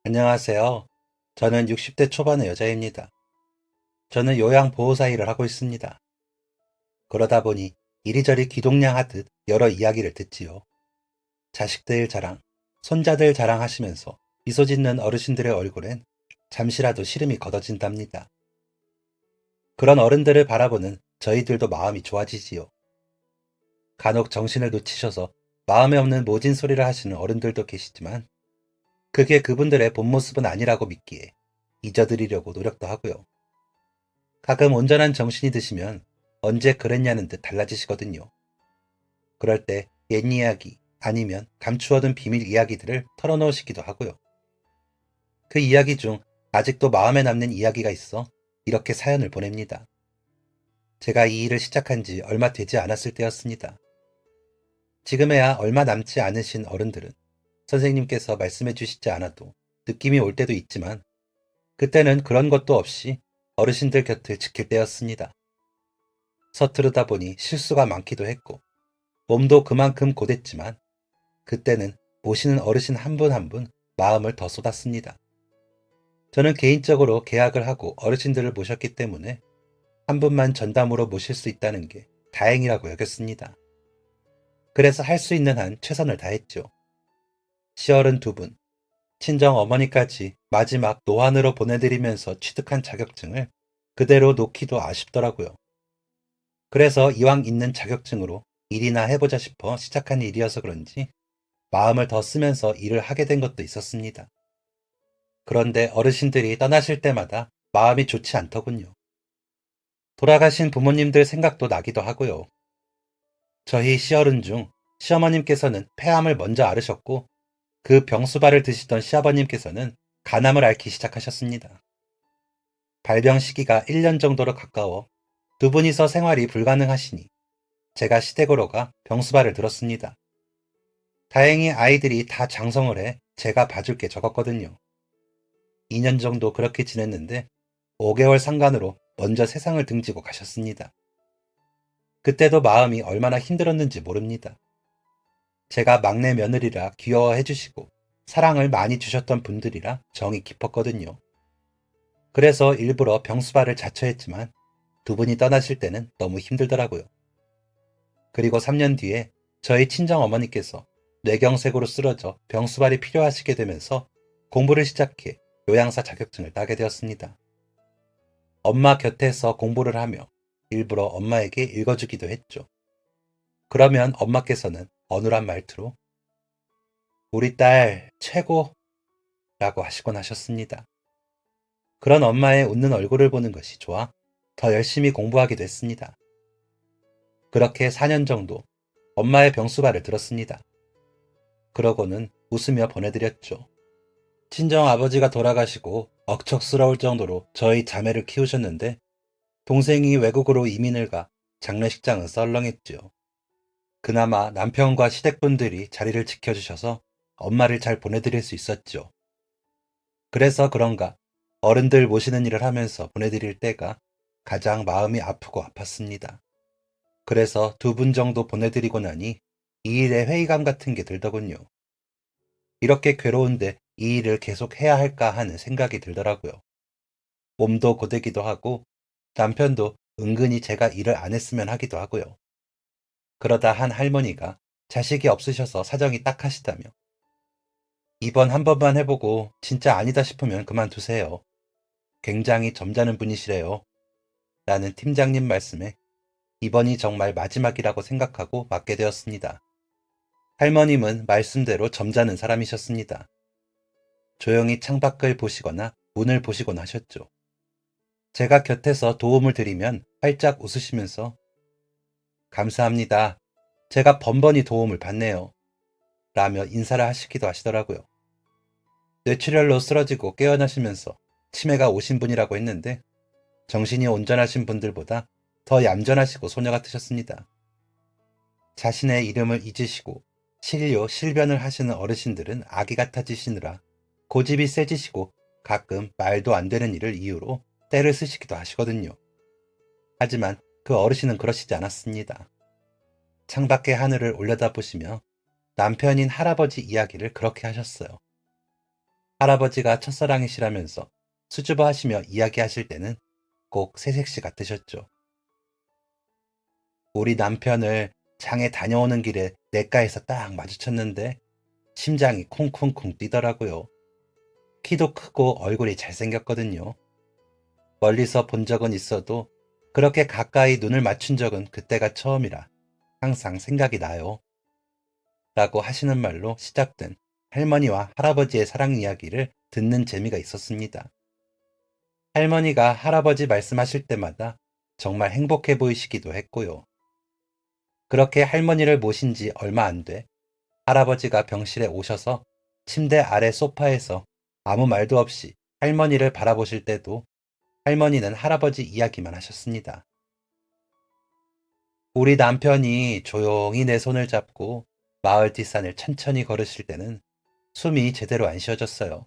안녕하세요. 저는 60대 초반의 여자입니다. 저는 요양보호사 일을 하고 있습니다. 그러다 보니 이리저리 귀동냥하듯 여러 이야기를 듣지요. 자식들 자랑, 손자들 자랑하시면서 미소 짓는 어르신들의 얼굴엔 잠시라도 시름이 걷어진답니다. 그런 어른들을 바라보는 저희들도 마음이 좋아지지요. 간혹 정신을 놓치셔서 마음에 없는 모진 소리를 하시는 어른들도 계시지만 그게 그분들의 본 모습은 아니라고 믿기에 잊어드리려고 노력도 하고요. 가끔 온전한 정신이 드시면 언제 그랬냐는 듯 달라지시거든요. 그럴 때 옛 이야기 아니면 감추어둔 비밀 이야기들을 털어놓으시기도 하고요. 그 이야기 중 아직도 마음에 남는 이야기가 있어 이렇게 사연을 보냅니다. 제가 이 일을 시작한 지 얼마 되지 않았을 때였습니다. 지금에야 얼마 남지 않으신 어른들은 선생님께서 말씀해 주시지 않아도 느낌이 올 때도 있지만 그때는 그런 것도 없이 어르신들 곁을 지킬 때였습니다. 서투르다 보니 실수가 많기도 했고 몸도 그만큼 고됐지만 그때는 모시는 어르신 한 분 한 분 마음을 더 쏟았습니다. 저는 개인적으로 계약을 하고 어르신들을 모셨기 때문에 한 분만 전담으로 모실 수 있다는 게 다행이라고 여겼습니다. 그래서 할 수 있는 한 최선을 다했죠. 시어른 두 분, 친정 어머니까지 마지막 노안으로 보내드리면서 취득한 자격증을 그대로 놓기도 아쉽더라고요. 그래서 이왕 있는 자격증으로 일이나 해보자 싶어 시작한 일이어서 그런지 마음을 더 쓰면서 일을 하게 된 것도 있었습니다. 그런데 어르신들이 떠나실 때마다 마음이 좋지 않더군요. 돌아가신 부모님들 생각도 나기도 하고요. 저희 시어른 중 시어머님께서는 폐암을 먼저 앓으셨고 그 병수발을 드시던 시아버님께서는 간암을 앓기 시작하셨습니다. 발병 시기가 1년 정도로 가까워 두 분이서 생활이 불가능하시니 제가 시댁으로 가 병수발을 들었습니다. 다행히 아이들이 다 장성을 해 제가 봐줄 게 적었거든요. 2년 정도 그렇게 지냈는데 5개월 상간으로 먼저 세상을 등지고 가셨습니다. 그때도 마음이 얼마나 힘들었는지 모릅니다. 제가 막내 며느리라 귀여워해 주시고 사랑을 많이 주셨던 분들이라 정이 깊었거든요. 그래서 일부러 병수발을 자처했지만 두 분이 떠나실 때는 너무 힘들더라고요. 그리고 3년 뒤에 저희 친정 어머니께서 뇌경색으로 쓰러져 병수발이 필요하시게 되면서 공부를 시작해 요양사 자격증을 따게 되었습니다. 엄마 곁에서 공부를 하며 일부러 엄마에게 읽어주기도 했죠. 그러면 엄마께서는 어눌한 말투로 우리 딸 최고! 라고 하시곤 하셨습니다. 그런 엄마의 웃는 얼굴을 보는 것이 좋아 더 열심히 공부하기도 했습니다. 그렇게 4년 정도 엄마의 병수발을 들었습니다. 그러고는 웃으며 보내드렸죠. 친정 아버지가 돌아가시고 억척스러울 정도로 저희 자매를 키우셨는데 동생이 외국으로 이민을 가 장례식장은 썰렁했죠. 그나마 남편과 시댁분들이 자리를 지켜주셔서 엄마를 잘 보내드릴 수 있었죠. 그래서 그런가 어른들 모시는 일을 하면서 보내드릴 때가 가장 마음이 아프고 아팠습니다. 그래서 두 분 정도 보내드리고 나니 이 일에 회의감 같은 게 들더군요. 이렇게 괴로운데 이 일을 계속 해야 할까 하는 생각이 들더라고요. 몸도 고되기도 하고 남편도 은근히 제가 일을 안 했으면 하기도 하고요. 그러다 한 할머니가 자식이 없으셔서 사정이 딱하시다며 이번 한 번만 해보고 진짜 아니다 싶으면 그만두세요. 굉장히 점잖은 분이시래요. 라는 팀장님 말씀에 이번이 정말 마지막이라고 생각하고 맡게 되었습니다. 할머님은 말씀대로 점잖은 사람이셨습니다. 조용히 창밖을 보시거나 문을 보시곤 하셨죠. 제가 곁에서 도움을 드리면 활짝 웃으시면서 감사합니다. 제가 번번이 도움을 받네요. 라며 인사를 하시기도 하시더라고요. 뇌출혈로 쓰러지고 깨어나시면서 치매가 오신 분이라고 했는데 정신이 온전하신 분들보다 더 얌전하시고 소녀 같으셨습니다. 자신의 이름을 잊으시고 신료, 실변을 하시는 어르신들은 아기 같아지시느라 고집이 세지시고 가끔 말도 안 되는 일을 이유로 때를 쓰시기도 하시거든요. 하지만 그 어르신은 그러시지 않았습니다. 창밖의 하늘을 올려다보시며 남편인 할아버지 이야기를 그렇게 하셨어요. 할아버지가 첫사랑이시라면서 수줍어하시며 이야기하실 때는 꼭 새색시 같으셨죠. 우리 남편을 장에 다녀오는 길에 냇가에서 딱 마주쳤는데 심장이 쿵쿵쿵 뛰더라고요. 키도 크고 얼굴이 잘생겼거든요. 멀리서 본 적은 있어도 그렇게 가까이 눈을 맞춘 적은 그때가 처음이라 항상 생각이 나요. 라고 하시는 말로 시작된 할머니와 할아버지의 사랑 이야기를 듣는 재미가 있었습니다. 할머니가 할아버지 말씀하실 때마다 정말 행복해 보이시기도 했고요. 그렇게 할머니를 모신 지 얼마 안 돼 할아버지가 병실에 오셔서 침대 아래 소파에서 아무 말도 없이 할머니를 바라보실 때도 할머니는 할아버지 이야기만 하셨습니다. 우리 남편이 조용히 내 손을 잡고 마을 뒷산을 천천히 걸으실 때는 숨이 제대로 안 쉬어졌어요.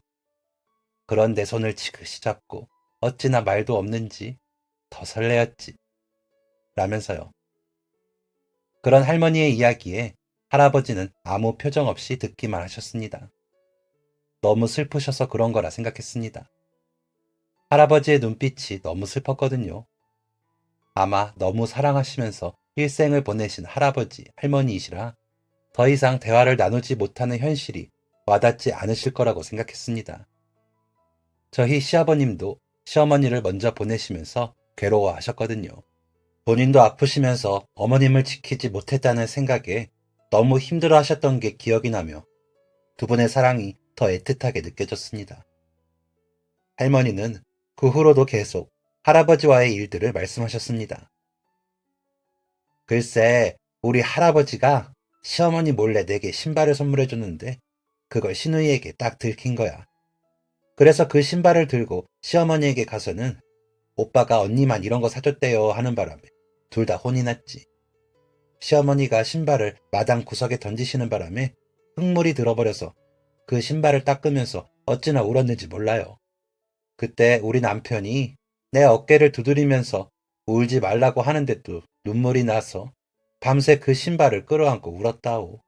그런 내 손을 지그시 잡고 어찌나 말도 없는지 더 설레었지. 라면서요. 그런 할머니의 이야기에 할아버지는 아무 표정 없이 듣기만 하셨습니다. 너무 슬프셔서 그런 거라 생각했습니다. 할아버지의 눈빛이 너무 슬펐거든요. 아마 너무 사랑하시면서 일생을 보내신 할아버지, 할머니이시라 더 이상 대화를 나누지 못하는 현실이 와닿지 않으실 거라고 생각했습니다. 저희 시아버님도 시어머니를 먼저 보내시면서 괴로워하셨거든요. 본인도 아프시면서 어머님을 지키지 못했다는 생각에 너무 힘들어 하셨던 게 기억이 나며 두 분의 사랑이 더 애틋하게 느껴졌습니다. 할머니는 그 후로도 계속 할아버지와의 일들을 말씀하셨습니다. 글쎄, 우리 할아버지가 시어머니 몰래 내게 신발을 선물해줬는데 그걸 시누이에게 딱 들킨 거야. 그래서 그 신발을 들고 시어머니에게 가서는 오빠가 언니만 이런 거 사줬대요 하는 바람에 둘 다 혼이 났지. 시어머니가 신발을 마당 구석에 던지시는 바람에 흙물이 들어버려서 그 신발을 닦으면서 어찌나 울었는지 몰라요. 그때 우리 남편이 내 어깨를 두드리면서 울지 말라고 하는데도 눈물이 나서 밤새 그 신발을 끌어안고 울었다오.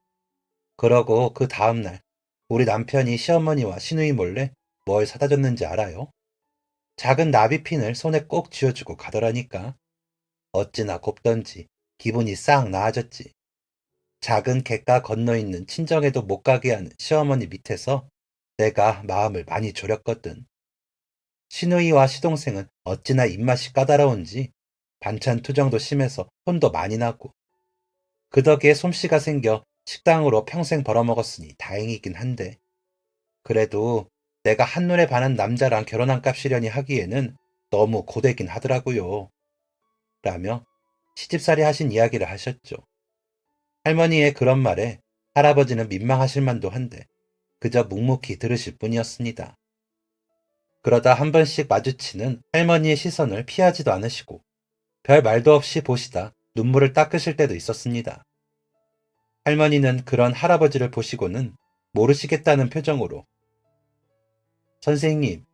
그러고 그 다음날 우리 남편이 시어머니와 시누이 몰래 뭘 사다 줬는지 알아요? 작은 나비핀을 손에 꼭 쥐어주고 가더라니까. 어찌나 곱던지 기분이 싹 나아졌지. 작은 갯가 건너 있는 친정에도 못 가게 하는 시어머니 밑에서 내가 마음을 많이 졸였거든. 시누이와 시동생은 어찌나 입맛이 까다로운지 반찬 투정도 심해서 혼도 많이 나고 그 덕에 솜씨가 생겨 식당으로 평생 벌어먹었으니 다행이긴 한데 그래도 내가 한눈에 반한 남자랑 결혼한 값이려니 하기에는 너무 고되긴 하더라고요. 라며 시집살이 하신 이야기를 하셨죠. 할머니의 그런 말에 할아버지는 민망하실 만도 한데 그저 묵묵히 들으실 뿐이었습니다. 그러다 한 번씩 마주치는 할머니의 시선을 피하지도 않으시고 별 말도 없이 보시다 눈물을 닦으실 때도 있었습니다. 할머니는 그런 할아버지를 보시고는 모르시겠다는 표정으로 선생님,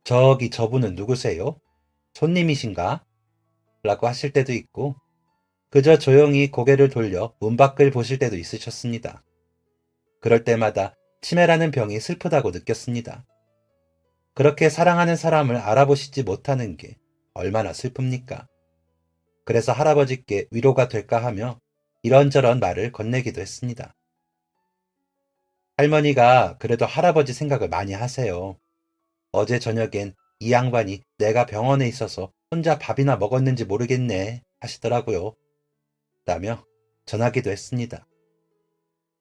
저기 저분은 누구세요? 손님이신가? 라고 하실 때도 있고 그저 조용히 고개를 돌려 문 밖을 보실 때도 있으셨습니다. 그럴 때마다 치매라는 병이 슬프다고 느꼈습니다. 그렇게 사랑하는 사람을 알아보시지 못하는 게 얼마나 슬픕니까? 그래서 할아버지께 위로가 될까 하며 이런저런 말을 건네기도 했습니다. 할머니가 그래도 할아버지 생각을 많이 하세요. 어제 저녁엔 이 양반이 내가 병원에 있어서 혼자 밥이나 먹었는지 모르겠네 하시더라고요. 라며 전하기도 했습니다.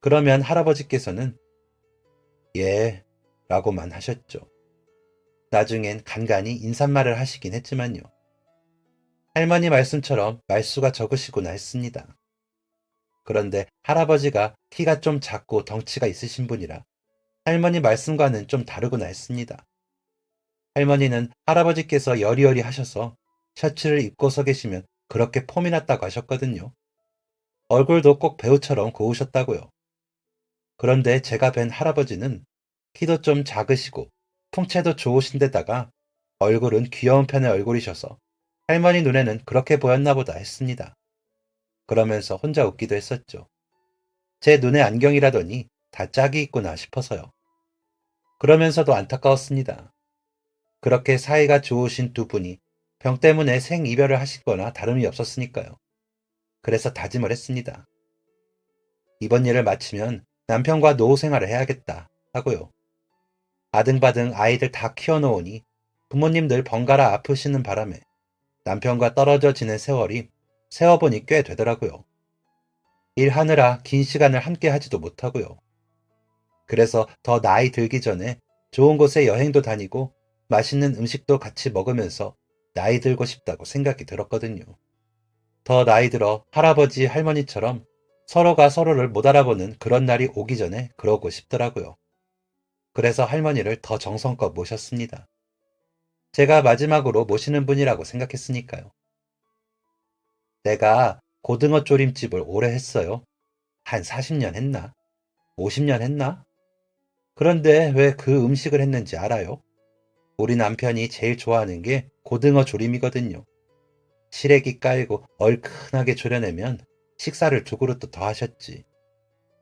그러면 할아버지께서는 예 라고만 하셨죠. 나중엔 간간히 인사말을 하시긴 했지만요. 할머니 말씀처럼 말수가 적으시구나 했습니다. 그런데 할아버지가 키가 좀 작고 덩치가 있으신 분이라 할머니 말씀과는 좀 다르구나 했습니다. 할머니는 할아버지께서 여리여리 하셔서 셔츠를 입고서 계시면 그렇게 폼이 났다고 하셨거든요. 얼굴도 꼭 배우처럼 고우셨다고요. 그런데 제가 뵌 할아버지는 키도 좀 작으시고 풍채도 좋으신 데다가 얼굴은 귀여운 편의 얼굴이셔서 할머니 눈에는 그렇게 보였나 보다 했습니다. 그러면서 혼자 웃기도 했었죠. 제 눈에 안경이라더니 다 짝이 있구나 싶어서요. 그러면서도 안타까웠습니다. 그렇게 사이가 좋으신 두 분이 병 때문에 생이별을 하시거나 다름이 없었으니까요. 그래서 다짐을 했습니다. 이번 일을 마치면 남편과 노후 생활을 해야겠다 하고요. 아등바등 아이들 다 키워놓으니 부모님들 번갈아 아프시는 바람에 남편과 떨어져 지낸 세월이 세어보니 꽤 되더라고요. 일하느라 긴 시간을 함께 하지도 못하고요. 그래서 더 나이 들기 전에 좋은 곳에 여행도 다니고 맛있는 음식도 같이 먹으면서 나이 들고 싶다고 생각이 들었거든요. 더 나이 들어 할아버지 할머니처럼 서로가 서로를 못 알아보는 그런 날이 오기 전에 그러고 싶더라고요. 그래서 할머니를 더 정성껏 모셨습니다. 제가 마지막으로 모시는 분이라고 생각했으니까요. 내가 고등어 조림집을 오래 했어요. 한 40년 했나? 50년 했나? 그런데 왜 그 음식을 했는지 알아요? 우리 남편이 제일 좋아하는 게 고등어 조림이거든요. 시래기 깔고 얼큰하게 졸여내면 식사를 두 그릇도 더 하셨지.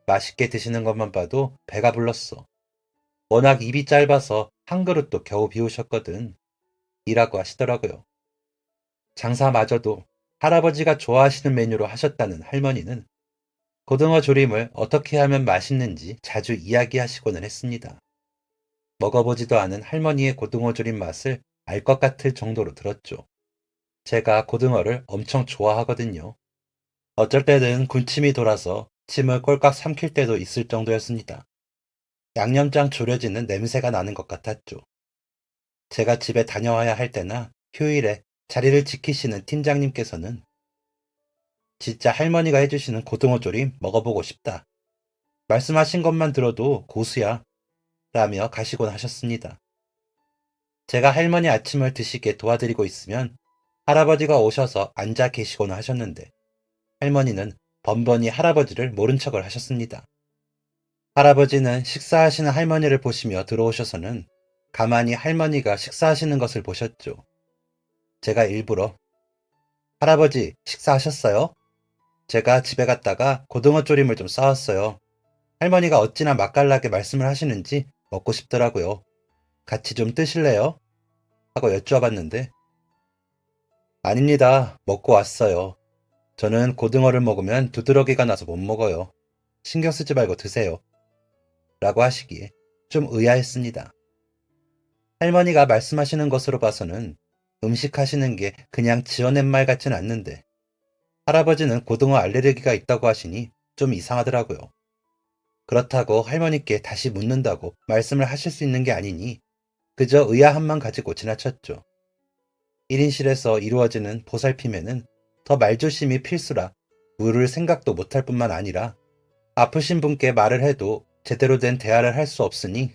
맛있게 드시는 것만 봐도 배가 불렀어. 워낙 입이 짧아서 한 그릇도 겨우 비우셨거든. 이라고 하시더라고요. 장사마저도 할아버지가 좋아하시는 메뉴로 하셨다는 할머니는 고등어 조림을 어떻게 하면 맛있는지 자주 이야기하시고는 했습니다. 먹어보지도 않은 할머니의 고등어 조림 맛을 알 것 같을 정도로 들었죠. 제가 고등어를 엄청 좋아하거든요. 어쩔 때는 군침이 돌아서 침을 꼴깍 삼킬 때도 있을 정도였습니다. 양념장 졸여지는 냄새가 나는 것 같았죠. 제가 집에 다녀와야 할 때나 휴일에 자리를 지키시는 팀장님께서는 진짜 할머니가 해주시는 고등어 조림 먹어보고 싶다. 말씀하신 것만 들어도 고수야. 라며 가시곤 하셨습니다. 제가 할머니 아침을 드시게 도와드리고 있으면 할아버지가 오셔서 앉아 계시곤 하셨는데 할머니는 번번이 할아버지를 모른 척을 하셨습니다. 할아버지는 식사하시는 할머니를 보시며 들어오셔서는 가만히 할머니가 식사하시는 것을 보셨죠. 제가 일부러 할아버지 식사하셨어요? 제가 집에 갔다가 고등어 조림을 좀 싸왔어요. 할머니가 어찌나 맛깔나게 말씀을 하시는지 먹고 싶더라고요. 같이 좀 뜨실래요? 하고 여쭈어봤는데 아닙니다. 먹고 왔어요. 저는 고등어를 먹으면 두드러기가 나서 못 먹어요. 신경 쓰지 말고 드세요. 라고 하시기에 좀 의아했습니다. 할머니가 말씀하시는 것으로 봐서는 음식 하시는 게 그냥 지어낸 말 같진 않는데 할아버지는 고등어 알레르기가 있다고 하시니 좀 이상하더라고요. 그렇다고 할머니께 다시 묻는다고 말씀을 하실 수 있는 게 아니니 그저 의아함만 가지고 지나쳤죠. 1인실에서 이루어지는 보살핌에는 더 말조심이 필수라 물을 생각도 못할 뿐만 아니라 아프신 분께 말을 해도 제대로 된 대화를 할 수 없으니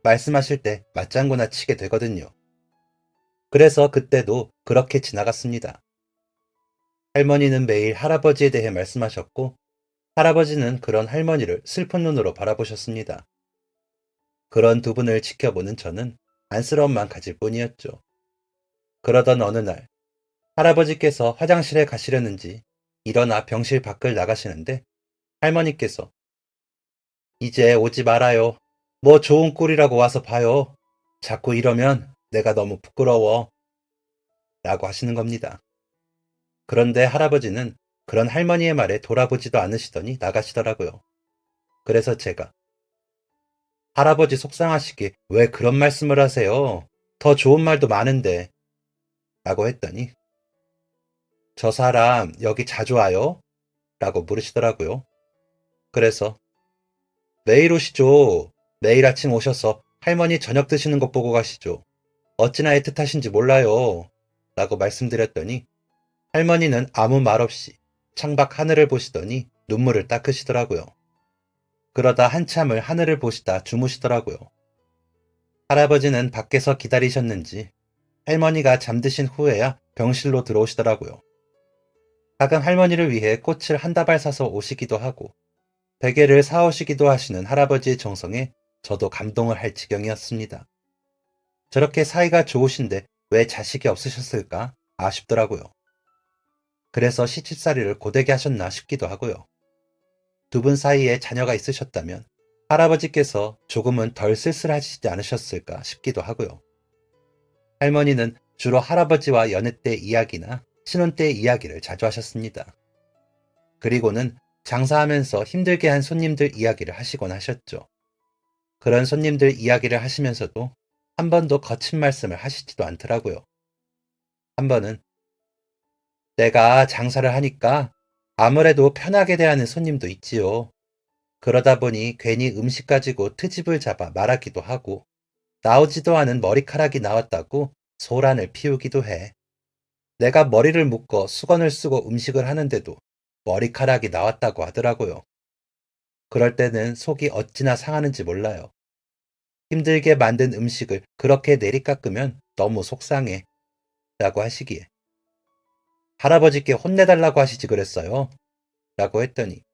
말씀하실 때 맞장구나 치게 되거든요. 그래서 그때도 그렇게 지나갔습니다. 할머니는 매일 할아버지에 대해 말씀하셨고 할아버지는 그런 할머니를 슬픈 눈으로 바라보셨습니다. 그런 두 분을 지켜보는 저는 안쓰러움만 가질 뿐이었죠. 그러던 어느 날 할아버지께서 화장실에 가시려는지 일어나 병실 밖을 나가시는데 할머니께서 이제 오지 말아요. 뭐 좋은 꼴이라고 와서 봐요. 자꾸 이러면 내가 너무 부끄러워. 라고 하시는 겁니다. 그런데 할아버지는 그런 할머니의 말에 돌아보지도 않으시더니 나가시더라고요. 그래서 제가 할아버지 속상하시게 왜 그런 말씀을 하세요? 더 좋은 말도 많은데. 라고 했더니 저 사람 여기 자주 와요? 라고 물으시더라고요. 그래서 매일 오시죠. 매일 아침 오셔서 할머니 저녁 드시는 것 보고 가시죠. 어찌나 애틋하신지 몰라요. 라고 말씀드렸더니 할머니는 아무 말 없이 창밖 하늘을 보시더니 눈물을 닦으시더라고요. 그러다 한참을 하늘을 보시다 주무시더라고요. 할아버지는 밖에서 기다리셨는지 할머니가 잠드신 후에야 병실로 들어오시더라고요. 가끔 할머니를 위해 꽃을 한 다발 사서 오시기도 하고 베개를 사오시기도 하시는 할아버지의 정성에 저도 감동을 할 지경이었습니다. 저렇게 사이가 좋으신데 왜 자식이 없으셨을까 아쉽더라고요. 그래서 시집살이를 고되게 하셨나 싶기도 하고요. 두 분 사이에 자녀가 있으셨다면 할아버지께서 조금은 덜 쓸쓸하시지 않으셨을까 싶기도 하고요. 할머니는 주로 할아버지와 여느 때 이야기나 신혼 때 이야기를 자주 하셨습니다. 그리고는 장사하면서 힘들게 한 손님들 이야기를 하시곤 하셨죠. 그런 손님들 이야기를 하시면서도 한 번도 거친 말씀을 하시지도 않더라고요. 한 번은 내가 장사를 하니까 아무래도 편하게 대하는 손님도 있지요. 그러다 보니 괜히 음식 가지고 트집을 잡아 말하기도 하고 나오지도 않은 머리카락이 나왔다고 소란을 피우기도 해. 내가 머리를 묶어 수건을 쓰고 음식을 하는데도 머리카락이 나왔다고 하더라고요. 그럴 때는 속이 어찌나 상하는지 몰라요. 힘들게 만든 음식을 그렇게 내리깎으면 너무 속상해. 라고 하시기에 할아버지께 혼내달라고 하시지 그랬어요. 라고 했더니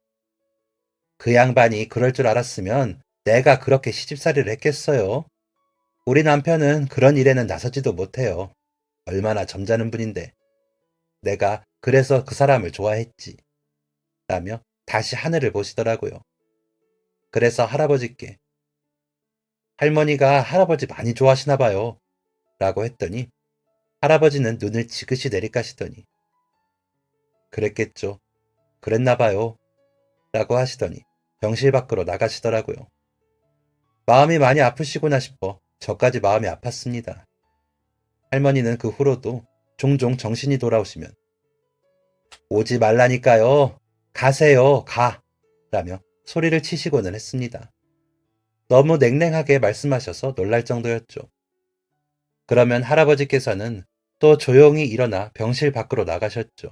그 양반이 그럴 줄 알았으면 내가 그렇게 시집살이를 했겠어요. 우리 남편은 그런 일에는 나서지도 못해요. 얼마나 점잖은 분인데. 내가 그래서 그 사람을 좋아했지. 라며 다시 하늘을 보시더라고요. 그래서 할아버지께 할머니가 할아버지 많이 좋아하시나 봐요. 라고 했더니 할아버지는 눈을 지그시 내리까시더니 그랬겠죠. 그랬나 봐요. 라고 하시더니 병실 밖으로 나가시더라고요. 마음이 많이 아프시구나 싶어 저까지 마음이 아팠습니다. 할머니는 그 후로도 종종 정신이 돌아오시면 오지 말라니까요. 가세요. 가. 라며 소리를 치시고는 했습니다. 너무 냉랭하게 말씀하셔서 놀랄 정도였죠. 그러면 할아버지께서는 또 조용히 일어나 병실 밖으로 나가셨죠.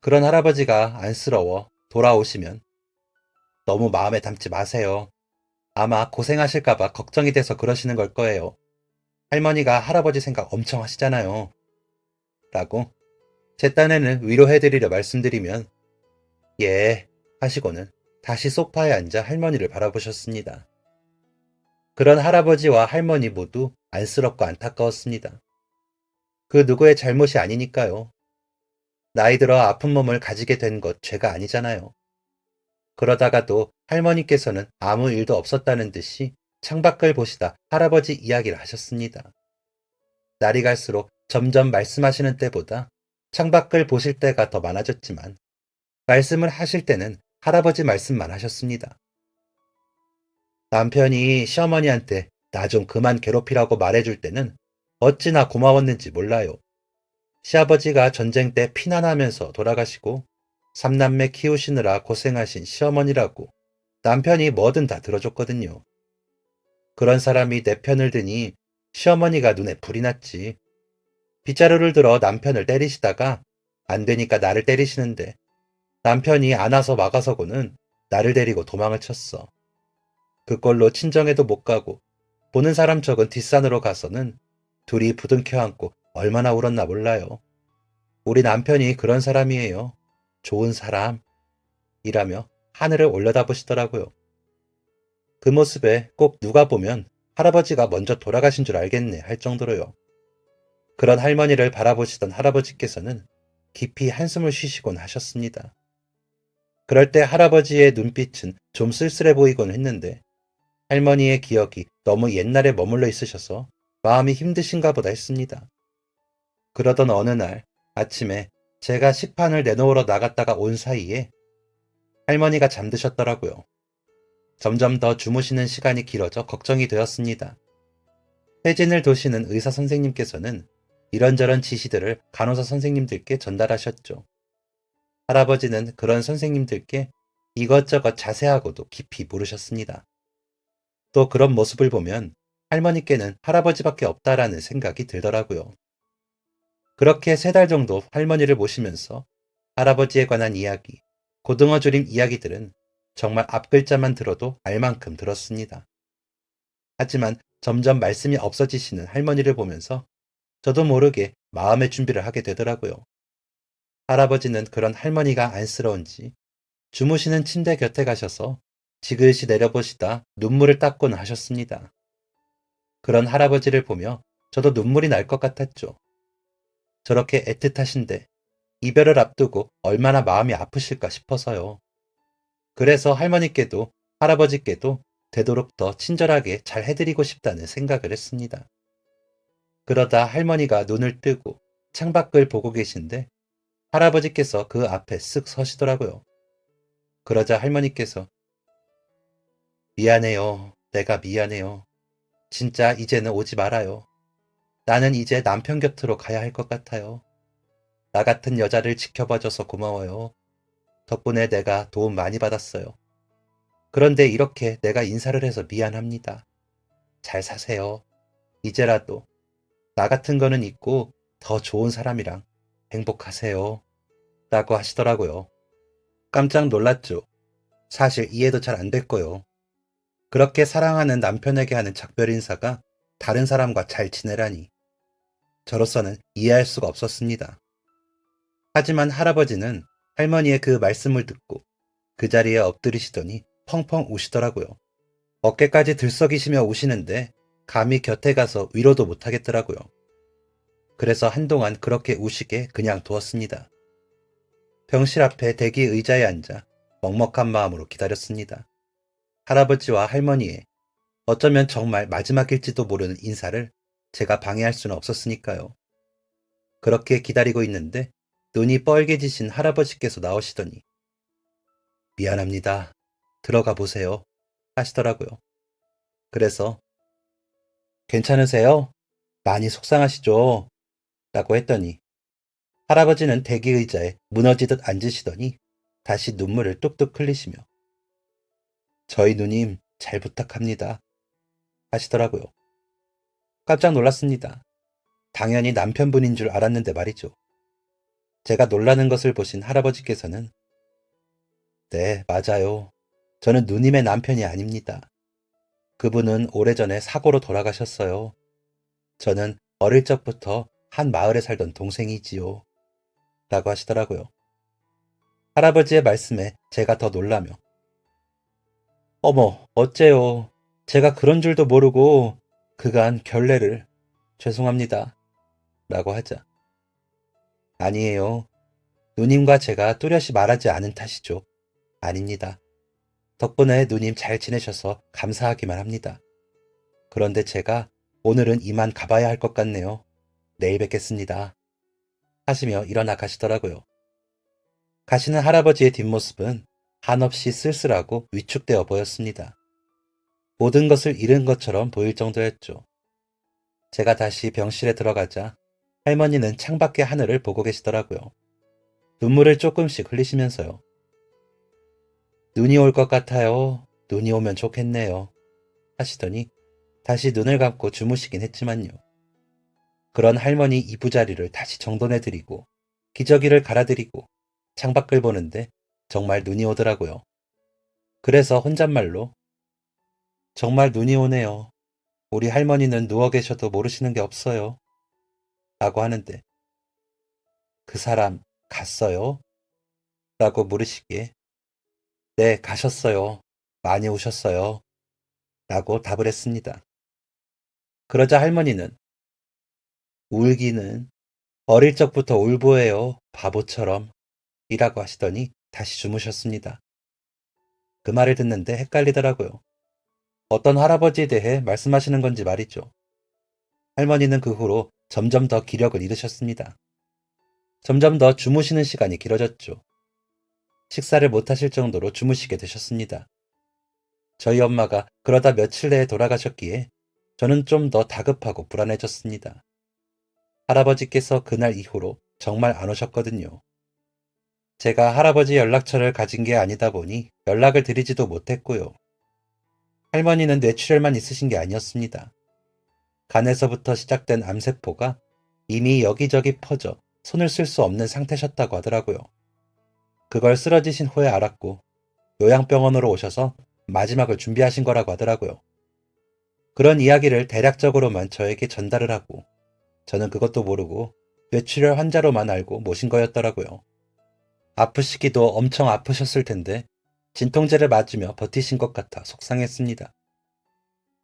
그런 할아버지가 안쓰러워 돌아오시면 너무 마음에 담지 마세요. 아마 고생하실까봐 걱정이 돼서 그러시는 걸 거예요. 할머니가 할아버지 생각 엄청 하시잖아요. 라고 제 딴에는 위로해드리려 말씀드리면 예 하시고는 다시 소파에 앉아 할머니를 바라보셨습니다. 그런 할아버지와 할머니 모두 안쓰럽고 안타까웠습니다. 그 누구의 잘못이 아니니까요. 나이 들어 아픈 몸을 가지게 된 것 죄가 아니잖아요. 그러다가도 할머니께서는 아무 일도 없었다는 듯이 창밖을 보시다 할아버지 이야기를 하셨습니다. 날이 갈수록 점점 말씀하시는 때보다 창밖을 보실 때가 더 많아졌지만 말씀을 하실 때는 할아버지 말씀만 하셨습니다. 남편이 시어머니한테 나 좀 그만 괴롭히라고 말해줄 때는 어찌나 고마웠는지 몰라요. 시아버지가 전쟁 때 피난하면서 돌아가시고 삼남매 키우시느라 고생하신 시어머니라고 남편이 뭐든 다 들어줬거든요. 그런 사람이 내 편을 드니 시어머니가 눈에 불이 났지. 빗자루를 들어 남편을 때리시다가 안 되니까 나를 때리시는데 남편이 안아서 막아서고는 나를 데리고 도망을 쳤어. 그걸로 친정에도 못 가고 보는 사람 적은 뒷산으로 가서는 둘이 부둥켜 안고 얼마나 울었나 몰라요. 우리 남편이 그런 사람이에요. 좋은 사람. 이라며 하늘을 올려다보시더라고요. 그 모습에 꼭 누가 보면 할아버지가 먼저 돌아가신 줄 알겠네 할 정도로요. 그런 할머니를 바라보시던 할아버지께서는 깊이 한숨을 쉬시곤 하셨습니다. 그럴 때 할아버지의 눈빛은 좀 쓸쓸해 보이곤 했는데 할머니의 기억이 너무 옛날에 머물러 있으셔서 마음이 힘드신가 보다 했습니다. 그러던 어느 날 아침에 제가 식판을 내놓으러 나갔다가 온 사이에 할머니가 잠드셨더라고요. 점점 더 주무시는 시간이 길어져 걱정이 되었습니다. 회진을 도시는 의사 선생님께서는 이런저런 지시들을 간호사 선생님들께 전달하셨죠. 할아버지는 그런 선생님들께 이것저것 자세하고도 깊이 물으셨습니다. 또 그런 모습을 보면 할머니께는 할아버지밖에 없다라는 생각이 들더라고요. 그렇게 3달 정도 할머니를 모시면서 할아버지에 관한 이야기, 고등어 조림 이야기들은 정말 앞글자만 들어도 알 만큼 들었습니다. 하지만 점점 말씀이 없어지시는 할머니를 보면서 저도 모르게 마음의 준비를 하게 되더라고요. 할아버지는 그런 할머니가 안쓰러운지 주무시는 침대 곁에 가셔서 지그시 내려보시다 눈물을 닦곤 하셨습니다. 그런 할아버지를 보며 저도 눈물이 날 것 같았죠. 저렇게 애틋하신데 이별을 앞두고 얼마나 마음이 아프실까 싶어서요. 그래서 할머니께도 할아버지께도 되도록 더 친절하게 잘 해드리고 싶다는 생각을 했습니다. 그러다 할머니가 눈을 뜨고 창밖을 보고 계신데 할아버지께서 그 앞에 쓱 서시더라고요. 그러자 할머니께서 미안해요. 내가 미안해요. 진짜 이제는 오지 말아요. 나는 이제 남편 곁으로 가야 할 것 같아요. 나 같은 여자를 지켜봐줘서 고마워요. 덕분에 내가 도움 많이 받았어요. 그런데 이렇게 내가 인사를 해서 미안합니다. 잘 사세요. 이제라도 나 같은 거는 있고 더 좋은 사람이랑 행복하세요. 라고 하시더라고요. 깜짝 놀랐죠. 사실 이해도 잘 안 됐고요. 그렇게 사랑하는 남편에게 하는 작별 인사가 다른 사람과 잘 지내라니 저로서는 이해할 수가 없었습니다. 하지만 할아버지는 할머니의 그 말씀을 듣고 그 자리에 엎드리시더니 펑펑 우시더라고요. 어깨까지 들썩이시며 우시는데 감히 곁에 가서 위로도 못하겠더라고요. 그래서 한동안 그렇게 우시게 그냥 두었습니다. 병실 앞에 대기 의자에 앉아 먹먹한 마음으로 기다렸습니다. 할아버지와 할머니의 어쩌면 정말 마지막일지도 모르는 인사를 제가 방해할 수는 없었으니까요. 그렇게 기다리고 있는데 눈이 뻘개지신 할아버지께서 나오시더니 미안합니다. 들어가 보세요. 하시더라고요. 그래서 괜찮으세요? 많이 속상하시죠? 라고 했더니 할아버지는 대기 의자에 무너지듯 앉으시더니 다시 눈물을 뚝뚝 흘리시며 저희 누님 잘 부탁합니다. 하시더라고요. 깜짝 놀랐습니다. 당연히 남편분인 줄 알았는데 말이죠. 제가 놀라는 것을 보신 할아버지께서는 네, 맞아요. 저는 누님의 남편이 아닙니다. 그분은 오래전에 사고로 돌아가셨어요. 저는 어릴 적부터 한 마을에 살던 동생이지요. 라고 하시더라고요. 할아버지의 말씀에 제가 더 놀라며 어머, 어째요. 제가 그런 줄도 모르고 그간 결례를 죄송합니다. 라고 하자. 아니에요. 누님과 제가 뚜렷이 말하지 않은 탓이죠. 아닙니다. 덕분에 누님 잘 지내셔서 감사하기만 합니다. 그런데 제가 오늘은 이만 가봐야 할 것 같네요. 내일 뵙겠습니다. 하시며 일어나 가시더라고요. 가시는 할아버지의 뒷모습은 한없이 쓸쓸하고 위축되어 보였습니다. 모든 것을 잃은 것처럼 보일 정도였죠. 제가 다시 병실에 들어가자 할머니는 창밖의 하늘을 보고 계시더라고요. 눈물을 조금씩 흘리시면서요. 눈이 올 것 같아요. 눈이 오면 좋겠네요. 하시더니 다시 눈을 감고 주무시긴 했지만요. 그런 할머니 이부자리를 다시 정돈해드리고 기저귀를 갈아드리고 창밖을 보는데 정말 눈이 오더라고요. 그래서 혼잣말로 정말 눈이 오네요. 우리 할머니는 누워 계셔도 모르시는 게 없어요. 라고 하는데 그 사람 갔어요? 라고 물으시기에 네, 가셨어요. 많이 오셨어요. 라고 답을 했습니다. 그러자 할머니는 울기는 어릴 적부터 울보예요. 바보처럼. 이라고 하시더니 다시 주무셨습니다. 그 말을 듣는데 헷갈리더라고요. 어떤 할아버지에 대해 말씀하시는 건지 말이죠. 할머니는 그 후로 점점 더 기력을 잃으셨습니다. 점점 더 주무시는 시간이 길어졌죠. 식사를 못하실 정도로 주무시게 되셨습니다. 저희 엄마가 그러다 며칠 내에 돌아가셨기에 저는 좀 더 다급하고 불안해졌습니다. 할아버지께서 그날 이후로 정말 안 오셨거든요. 제가 할아버지 연락처를 가진 게 아니다 보니 연락을 드리지도 못했고요. 할머니는 뇌출혈만 있으신 게 아니었습니다. 간에서부터 시작된 암세포가 이미 여기저기 퍼져 손을 쓸 수 없는 상태셨다고 하더라고요. 그걸 쓰러지신 후에 알았고 요양병원으로 오셔서 마지막을 준비하신 거라고 하더라고요. 그런 이야기를 대략적으로만 저에게 전달을 하고 저는 그것도 모르고 뇌출혈 환자로만 알고 모신 거였더라고요. 아프시기도 엄청 아프셨을 텐데 진통제를 맞으며 버티신 것 같아 속상했습니다.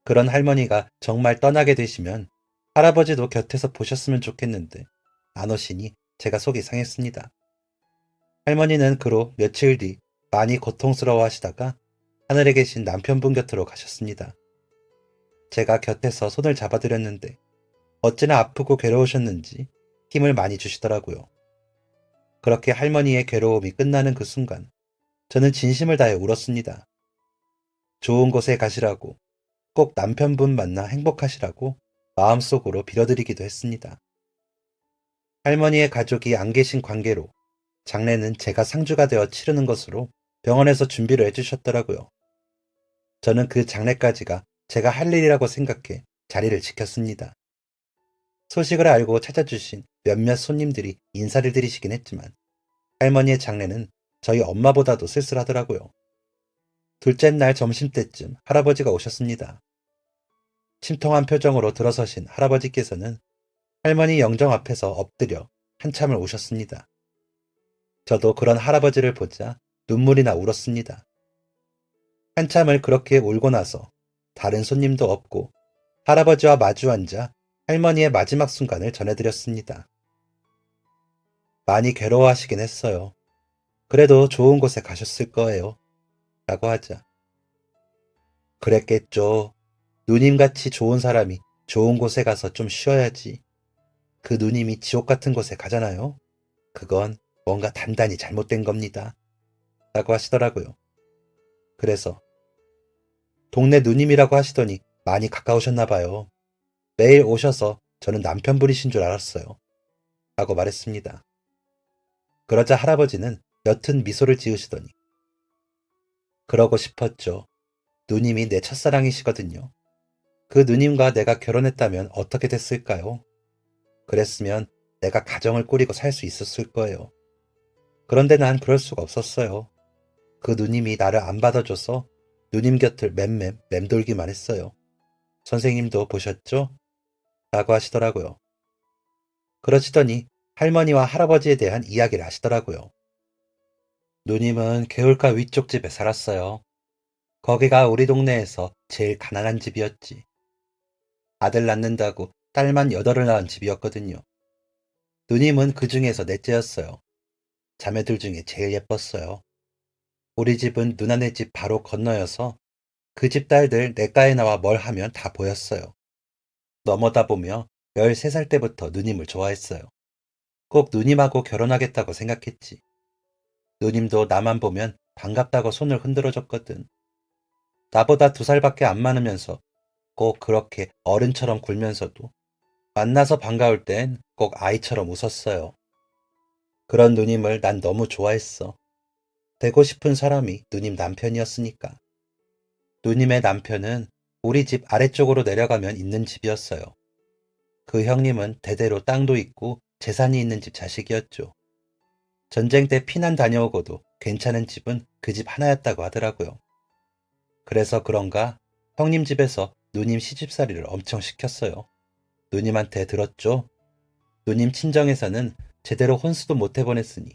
그런 할머니가 정말 떠나게 되시면 할아버지도 곁에서 보셨으면 좋겠는데 안 오시니 제가 속이 상했습니다. 할머니는 그로 며칠 뒤 많이 고통스러워 하시다가 하늘에 계신 남편분 곁으로 가셨습니다. 제가 곁에서 손을 잡아드렸는데 어찌나 아프고 괴로우셨는지 힘을 많이 주시더라고요. 그렇게 할머니의 괴로움이 끝나는 그 순간 저는 진심을 다해 울었습니다. 좋은 곳에 가시라고, 꼭 남편분 만나 행복하시라고 마음속으로 빌어드리기도 했습니다. 할머니의 가족이 안 계신 관계로 장례는 제가 상주가 되어 치르는 것으로 병원에서 준비를 해주셨더라고요. 저는 그 장례까지가 제가 할 일이라고 생각해 자리를 지켰습니다. 소식을 알고 찾아주신 몇몇 손님들이 인사를 드리시긴 했지만 할머니의 장례는 저희 엄마보다도 쓸쓸하더라고요. 둘째 날 점심때쯤 할아버지가 오셨습니다. 침통한 표정으로 들어서신 할아버지께서는 할머니 영정 앞에서 엎드려 한참을 우셨습니다. 저도 그런 할아버지를 보자 눈물이 나 울었습니다. 한참을 그렇게 울고 나서 다른 손님도 없고 할아버지와 마주 앉아 할머니의 마지막 순간을 전해드렸습니다. 많이 괴로워하시긴 했어요. 그래도 좋은 곳에 가셨을 거예요. 라고 하자. 그랬겠죠. 누님같이 좋은 사람이 좋은 곳에 가서 좀 쉬어야지. 그 누님이 지옥 같은 곳에 가잖아요. 그건 뭔가 단단히 잘못된 겁니다. 라고 하시더라고요. 그래서 동네 누님이라고 하시더니 많이 가까우셨나 봐요. 매일 오셔서 저는 남편분이신 줄 알았어요. 라고 말했습니다. 그러자 할아버지는 옅은 미소를 지으시더니 그러고 싶었죠. 누님이 내 첫사랑이시거든요. 그 누님과 내가 결혼했다면 어떻게 됐을까요? 그랬으면 내가 가정을 꾸리고 살 수 있었을 거예요. 그런데 난 그럴 수가 없었어요. 그 누님이 나를 안 받아줘서 누님 곁을 맴돌기만 했어요. 선생님도 보셨죠? 라고 하시더라고요. 그러시더니 할머니와 할아버지에 대한 이야기를 하시더라고요. 누님은 개울가 위쪽 집에 살았어요. 거기가 우리 동네에서 제일 가난한 집이었지. 아들 낳는다고 딸만 8을 낳은 집이었거든요. 누님은 그 중에서 넷째였어요. 자매들 중에 제일 예뻤어요. 우리 집은 누나네 집 바로 건너여서 그 집 딸들 냇가에 나와 뭘 하면 다 보였어요. 넘어다 보며 13살 때부터 누님을 좋아했어요. 꼭 누님하고 결혼하겠다고 생각했지. 누님도 나만 보면 반갑다고 손을 흔들어줬거든. 나보다 2살밖에 안 많으면서 꼭 그렇게 어른처럼 굴면서도 만나서 반가울 땐 꼭 아이처럼 웃었어요. 그런 누님을 난 너무 좋아했어. 되고 싶은 사람이 누님 남편이었으니까. 누님의 남편은 우리 집 아래쪽으로 내려가면 있는 집이었어요. 그 형님은 대대로 땅도 있고 재산이 있는 집 자식이었죠. 전쟁 때 피난 다녀오고도 괜찮은 집은 그 집 하나였다고 하더라고요. 그래서 그런가 형님 집에서 누님 시집살이를 엄청 시켰어요. 누님한테 들었죠? 누님 친정에서는 제대로 혼수도 못 해보냈으니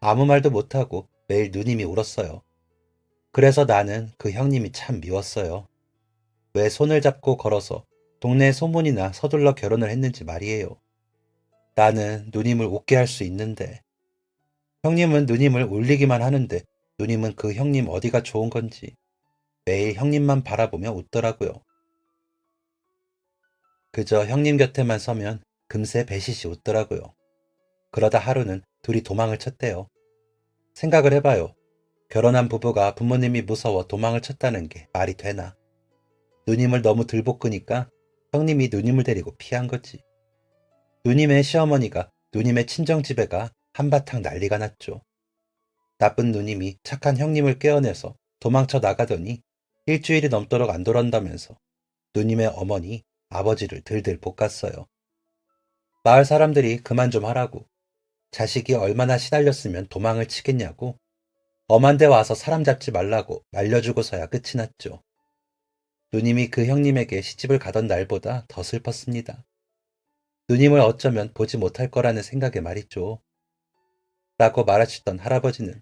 아무 말도 못하고 매일 누님이 울었어요. 그래서 나는 그 형님이 참 미웠어요. 왜 손을 잡고 걸어서 동네 소문이나 서둘러 결혼을 했는지 말이에요. 나는 누님을 웃게 할 수 있는데 형님은 누님을 울리기만 하는데 누님은 그 형님 어디가 좋은 건지 매일 형님만 바라보며 웃더라고요. 그저 형님 곁에만 서면 금세 배시시 웃더라고요. 그러다 하루는 둘이 도망을 쳤대요. 생각을 해봐요. 결혼한 부부가 부모님이 무서워 도망을 쳤다는 게 말이 되나. 누님을 너무 들볶으니까 형님이 누님을 데리고 피한 거지. 누님의 시어머니가 누님의 친정집에 가 한바탕 난리가 났죠. 나쁜 누님이 착한 형님을 깨어내서 도망쳐 나가더니 일주일이 넘도록 안 돌아온다면서 누님의 어머니, 아버지를 들들 볶았어요. 마을 사람들이 그만 좀 하라고. 자식이 얼마나 시달렸으면 도망을 치겠냐고. 엄한 데 와서 사람 잡지 말라고 말려주고서야 끝이 났죠. 누님이 그 형님에게 시집을 가던 날보다 더 슬펐습니다. 누님을 어쩌면 보지 못할 거라는 생각에 말이죠. 라고 말하시던 할아버지는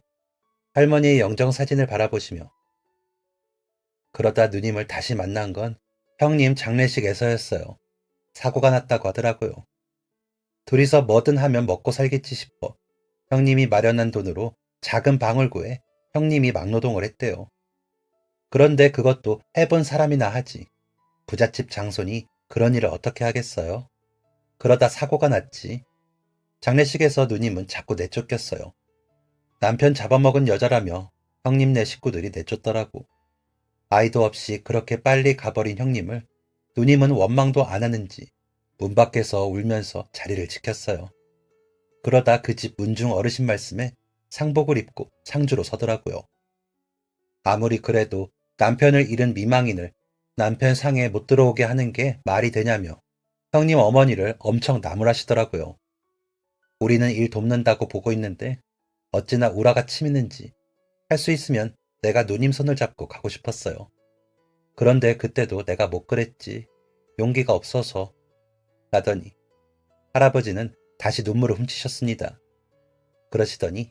할머니의 영정사진을 바라보시며 그러다 누님을 다시 만난 건 형님 장례식에서였어요. 사고가 났다고 하더라고요. 둘이서 뭐든 하면 먹고 살겠지 싶어 형님이 마련한 돈으로 작은 방을 구해 형님이 막노동을 했대요. 그런데 그것도 해본 사람이나 하지. 부잣집 장손이 그런 일을 어떻게 하겠어요? 그러다 사고가 났지. 장례식에서 누님은 자꾸 내쫓겼어요. 남편 잡아먹은 여자라며 형님네 식구들이 내쫓더라고. 아이도 없이 그렇게 빨리 가버린 형님을 누님은 원망도 안 하는지 문 밖에서 울면서 자리를 지켰어요. 그러다 그 집 문중 어르신 말씀에 상복을 입고 상주로 서더라고요. 아무리 그래도 남편을 잃은 미망인을 남편 상에 못 들어오게 하는 게 말이 되냐며 형님 어머니를 엄청 나무라시더라고요. 우리는 일 돕는다고 보고 있는데 어찌나 우라가 치미는지 할 수 있으면 내가 누님 손을 잡고 가고 싶었어요. 그런데 그때도 내가 못 그랬지. 용기가 없어서 라더니 할아버지는 다시 눈물을 훔치셨습니다. 그러시더니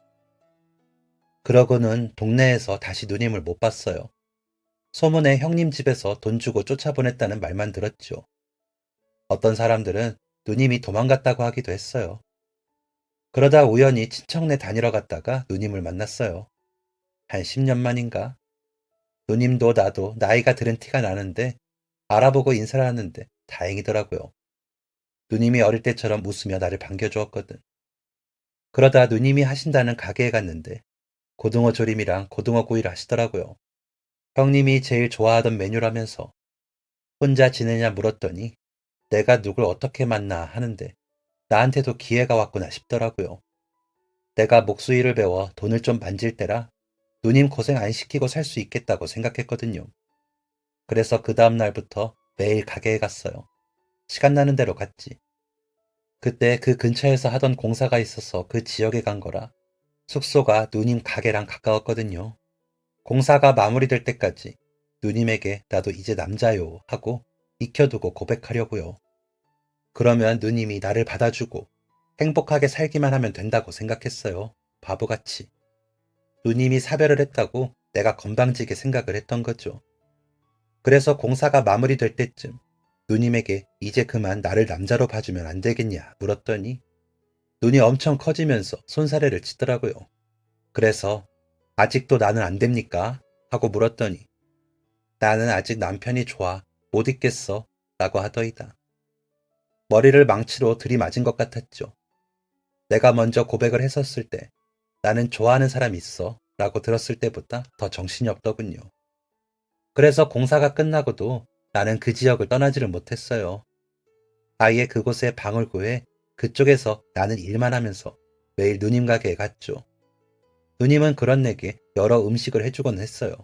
그러고는 동네에서 다시 누님을 못 봤어요. 소문에 형님 집에서 돈 주고 쫓아보냈다는 말만 들었죠. 어떤 사람들은 누님이 도망갔다고 하기도 했어요. 그러다 우연히 친척네 다니러 갔다가 누님을 만났어요. 한 10년 만인가? 누님도 나도 나이가 들은 티가 나는데 알아보고 인사를 하는데 다행이더라고요. 누님이 어릴 때처럼 웃으며 나를 반겨주었거든. 그러다 누님이 하신다는 가게에 갔는데 고등어 조림이랑 고등어 구이를 하시더라고요. 형님이 제일 좋아하던 메뉴라면서 혼자 지내냐 물었더니 내가 누굴 어떻게 만나 하는데 나한테도 기회가 왔구나 싶더라고요. 내가 목수일을 배워 돈을 좀 만질 때라 누님 고생 안 시키고 살 수 있겠다고 생각했거든요. 그래서 그 다음 날부터 매일 가게에 갔어요. 시간 나는 대로 갔지. 그때 그 근처에서 하던 공사가 있어서 그 지역에 간 거라 숙소가 누님 가게랑 가까웠거든요. 공사가 마무리될 때까지 누님에게 나도 이제 남자요 하고 익혀두고 고백하려고요. 그러면 누님이 나를 받아주고 행복하게 살기만 하면 된다고 생각했어요. 바보같이. 누님이 사별을 했다고 내가 건방지게 생각을 했던 거죠. 그래서 공사가 마무리될 때쯤 누님에게 이제 그만 나를 남자로 봐주면 안 되겠냐 물었더니 눈이 엄청 커지면서 손사래를 치더라고요. 그래서 아직도 나는 안 됩니까? 하고 물었더니 나는 아직 남편이 좋아 못 있겠어 라고 하더이다. 머리를 망치로 들이맞은 것 같았죠. 내가 먼저 고백을 했었을 때 나는 좋아하는 사람이 있어 라고 들었을 때보다 더 정신이 없더군요. 그래서 공사가 끝나고도 나는 그 지역을 떠나지를 못했어요. 아예 그곳에 방을 구해 그쪽에서 나는 일만 하면서 매일 누님 가게에 갔죠. 누님은 그런 내게 여러 음식을 해주곤 했어요.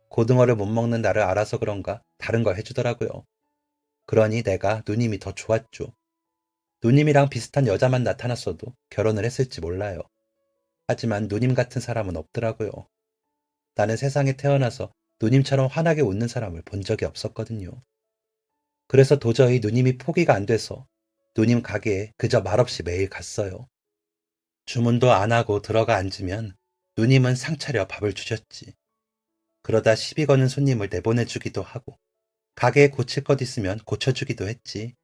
고등어를 못 먹는 나를 알아서 그런가 다른 걸 해주더라고요. 그러니 내가 누님이 더 좋았죠. 누님이랑 비슷한 여자만 나타났어도 결혼을 했을지 몰라요. 하지만 누님 같은 사람은 없더라고요. 나는 세상에 태어나서 누님처럼 환하게 웃는 사람을 본 적이 없었거든요. 그래서 도저히 누님이 포기가 안 돼서 누님 가게에 그저 말없이 매일 갔어요. 주문도 안 하고 들어가 앉으면 누님은 상 차려 밥을 주셨지. 그러다 시비 거는 손님을 내보내주기도 하고 가게에 고칠 것 있으면 고쳐주기도 했지.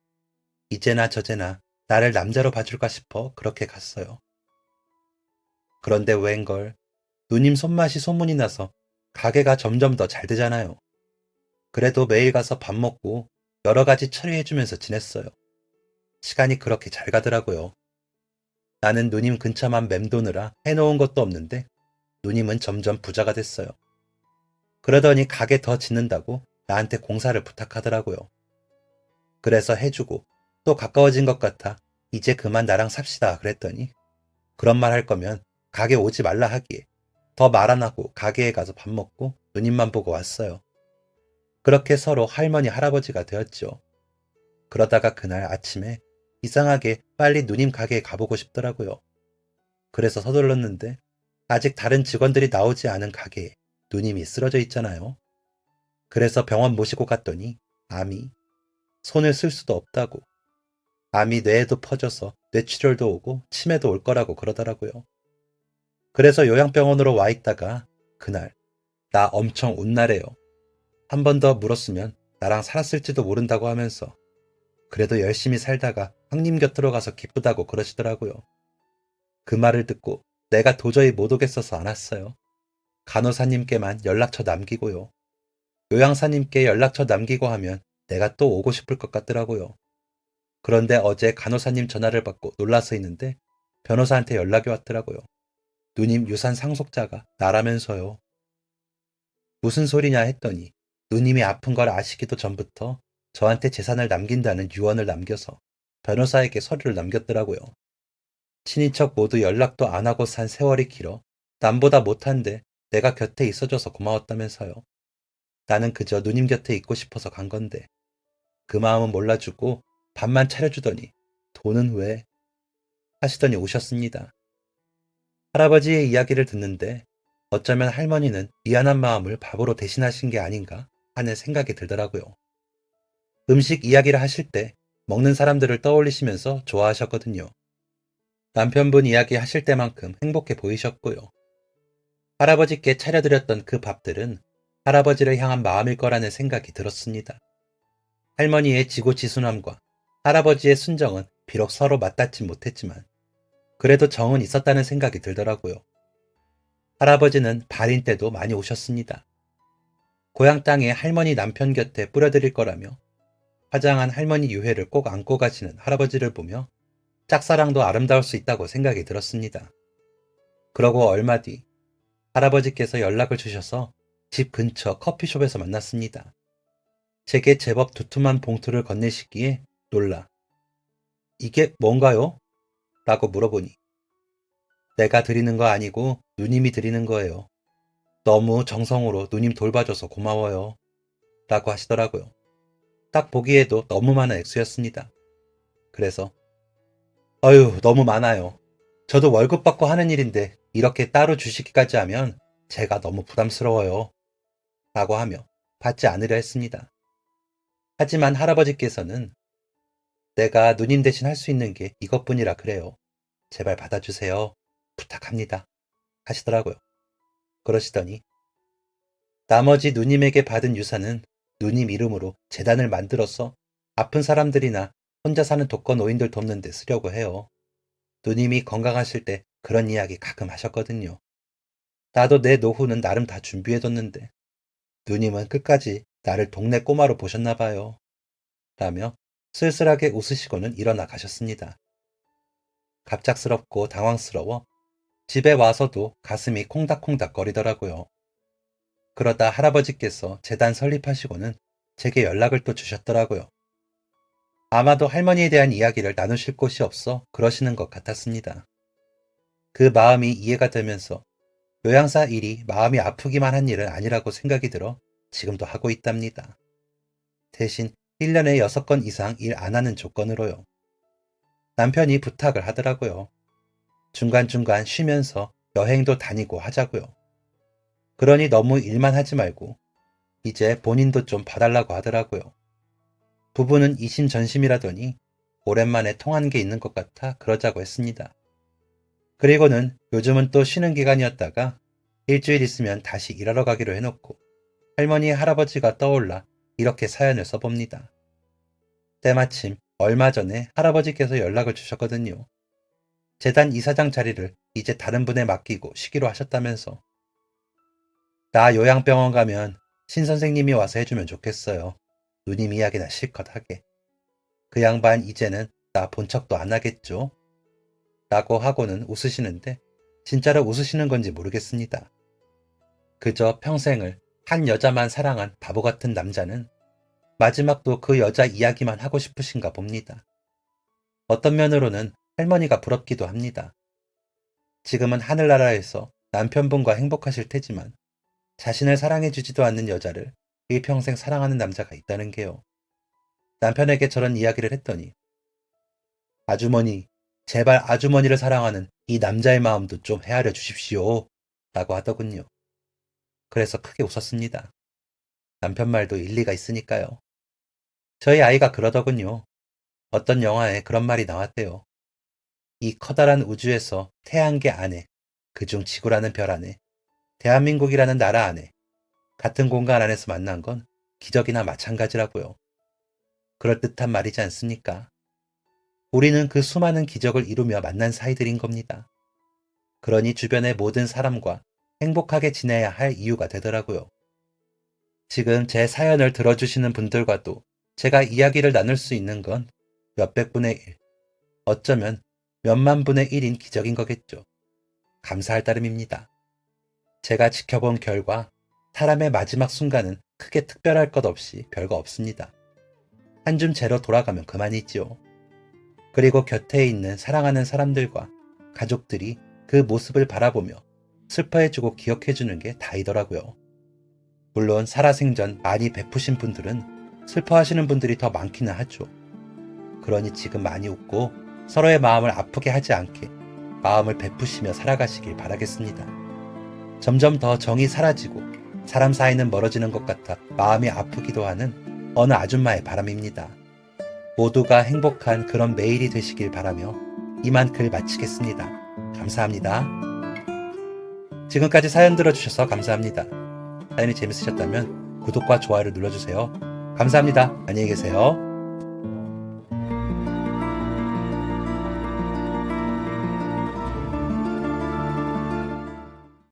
이제나 저제나 나를 남자로 봐줄까 싶어 그렇게 갔어요. 그런데 웬걸 누님 손맛이 소문이 나서 가게가 점점 더 잘 되잖아요. 그래도 매일 가서 밥 먹고 여러 가지 처리해주면서 지냈어요. 시간이 그렇게 잘 가더라고요. 나는 누님 근처만 맴도느라 해놓은 것도 없는데 누님은 점점 부자가 됐어요. 그러더니 가게 더 짓는다고 나한테 공사를 부탁하더라고요. 그래서 해주고 또 가까워진 것 같아 이제 그만 나랑 삽시다 그랬더니 그런 말 할 거면 가게 오지 말라 하기에 더 말 안 하고 가게에 가서 밥 먹고 누님만 보고 왔어요. 그렇게 서로 할머니 할아버지가 되었죠. 그러다가 그날 아침에 이상하게 빨리 누님 가게에 가보고 싶더라고요. 그래서 서둘렀는데 아직 다른 직원들이 나오지 않은 가게에 누님이 쓰러져 있잖아요. 그래서 병원 모시고 갔더니 암이 손을 쓸 수도 없다고 암이 뇌에도 퍼져서 뇌출혈도 오고 치매도 올 거라고 그러더라고요. 그래서 요양병원으로 와 있다가 그날 나 엄청 온나래요. 한 번 더 물었으면 나랑 살았을지도 모른다고 하면서 그래도 열심히 살다가 형님 곁으로 가서 기쁘다고 그러시더라고요. 그 말을 듣고 내가 도저히 못 오겠어서 안 왔어요. 간호사님께만 연락처 남기고요. 요양사님께 연락처 남기고 하면 내가 또 오고 싶을 것 같더라고요. 그런데 어제 간호사님 전화를 받고 놀라서 있는데 변호사한테 연락이 왔더라고요. 누님 유산 상속자가 나라면서요. 무슨 소리냐 했더니 누님이 아픈 걸 아시기도 전부터 저한테 재산을 남긴다는 유언을 남겨서 변호사에게 서류를 남겼더라고요. 친인척 모두 연락도 안 하고 산 세월이 길어 남보다 못한데 내가 곁에 있어줘서 고마웠다면서요. 나는 그저 누님 곁에 있고 싶어서 간 건데 그 마음은 몰라주고 밥만 차려주더니 돈은 왜? 하시더니 오셨습니다. 할아버지의 이야기를 듣는데 어쩌면 할머니는 미안한 마음을 밥으로 대신하신 게 아닌가 하는 생각이 들더라고요. 음식 이야기를 하실 때 먹는 사람들을 떠올리시면서 좋아하셨거든요. 남편분 이야기 하실 때만큼 행복해 보이셨고요. 할아버지께 차려드렸던 그 밥들은 할아버지를 향한 마음일 거라는 생각이 들었습니다. 할머니의 지고지순함과 할아버지의 순정은 비록 서로 맞닿지 못했지만 그래도 정은 있었다는 생각이 들더라고요. 할아버지는 발인 때도 많이 오셨습니다. 고향 땅에 할머니 남편 곁에 뿌려드릴 거라며 화장한 할머니 유해를 꼭 안고 가시는 할아버지를 보며 짝사랑도 아름다울 수 있다고 생각이 들었습니다. 그러고 얼마 뒤 할아버지께서 연락을 주셔서 집 근처 커피숍에서 만났습니다. 제게 제법 두툼한 봉투를 건네시기에 놀라 이게 뭔가요? 라고 물어보니 내가 드리는 거 아니고 누님이 드리는 거예요. 너무 정성으로 누님 돌봐줘서 고마워요. 라고 하시더라고요. 딱 보기에도 너무 많은 액수였습니다. 그래서 어휴 너무 많아요. 저도 월급 받고 하는 일인데 이렇게 따로 주시기까지 하면 제가 너무 부담스러워요. 라고 하며 받지 않으려 했습니다. 하지만 할아버지께서는 내가 누님 대신 할 수 있는 게 이것뿐이라 그래요. 제발 받아주세요. 부탁합니다. 하시더라고요. 그러시더니 나머지 누님에게 받은 유산은 누님 이름으로 재단을 만들어서 아픈 사람들이나 혼자 사는 독거노인들 돕는 데 쓰려고 해요. 누님이 건강하실 때 그런 이야기 가끔 하셨거든요. 나도 내 노후는 나름 다 준비해뒀는데 누님은 끝까지 나를 동네 꼬마로 보셨나 봐요. 라며 쓸쓸하게 웃으시고는 일어나 가셨습니다. 갑작스럽고 당황스러워 집에 와서도 가슴이 콩닥콩닥 거리더라고요. 그러다 할아버지께서 재단 설립하시고는 제게 연락을 또 주셨더라고요. 아마도 할머니에 대한 이야기를 나누실 곳이 없어 그러시는 것 같았습니다. 그 마음이 이해가 되면서 요양사 일이 마음이 아프기만 한 일은 아니라고 생각이 들어 지금도 하고 있답니다. 대신 1년에 6건 이상 일 안 하는 조건으로요. 남편이 부탁을 하더라고요. 중간중간 쉬면서 여행도 다니고 하자고요. 그러니 너무 일만 하지 말고 이제 본인도 좀 봐달라고 하더라고요. 부부는 이심전심이라더니 오랜만에 통한 게 있는 것 같아 그러자고 했습니다. 그리고는 요즘은 또 쉬는 기간이었다가 일주일 있으면 다시 일하러 가기로 해놓고 할머니 할아버지가 떠올라 이렇게 사연을 써봅니다. 때마침 얼마 전에 할아버지께서 연락을 주셨거든요. 재단 이사장 자리를 이제 다른 분에 맡기고 쉬기로 하셨다면서 나 요양병원 가면 신 선생님이 와서 해주면 좋겠어요. 누님 이야기나 실컷 하게. 그 양반 이제는 나 본 척도 안 하겠죠? 라고 하고는 웃으시는데 진짜로 웃으시는 건지 모르겠습니다. 그저 평생을 한 여자만 사랑한 바보 같은 남자는 마지막도 그 여자 이야기만 하고 싶으신가 봅니다. 어떤 면으로는 할머니가 부럽기도 합니다. 지금은 하늘나라에서 남편분과 행복하실 테지만 자신을 사랑해주지도 않는 여자를 일평생 사랑하는 남자가 있다는 게요. 남편에게 저런 이야기를 했더니 아주머니, 제발 아주머니를 사랑하는 이 남자의 마음도 좀 헤아려 주십시오. 라고 하더군요. 그래서 크게 웃었습니다. 남편 말도 일리가 있으니까요. 저희 아이가 그러더군요. 어떤 영화에 그런 말이 나왔대요. 이 커다란 우주에서 태양계 안에, 그중 지구라는 별 안에, 대한민국이라는 나라 안에, 같은 공간 안에서 만난 건 기적이나 마찬가지라고요. 그럴듯한 말이지 않습니까? 우리는 그 수많은 기적을 이루며 만난 사이들인 겁니다. 그러니 주변의 모든 사람과 행복하게 지내야 할 이유가 되더라고요. 지금 제 사연을 들어주시는 분들과도 제가 이야기를 나눌 수 있는 건 몇백 분의 1, 어쩌면 몇만 분의 1인 기적인 거겠죠. 감사할 따름입니다. 제가 지켜본 결과 사람의 마지막 순간은 크게 특별할 것 없이 별거 없습니다. 한 줌 재로 돌아가면 그만이지요. 그리고 곁에 있는 사랑하는 사람들과 가족들이 그 모습을 바라보며 슬퍼해주고 기억해주는 게 다이더라고요. 물론 살아생전 많이 베푸신 분들은 슬퍼하시는 분들이 더 많기는 하죠. 그러니 지금 많이 웃고 서로의 마음을 아프게 하지 않게 마음을 베푸시며 살아가시길 바라겠습니다. 점점 더 정이 사라지고 사람 사이는 멀어지는 것 같아 마음이 아프기도 하는 어느 아줌마의 바람입니다. 모두가 행복한 그런 매일이 되시길 바라며 이만 글 마치겠습니다. 감사합니다. 지금까지 사연 들어주셔서 감사합니다. 사연이 재밌으셨다면 구독과 좋아요를 눌러주세요. 감사합니다. 안녕히 계세요.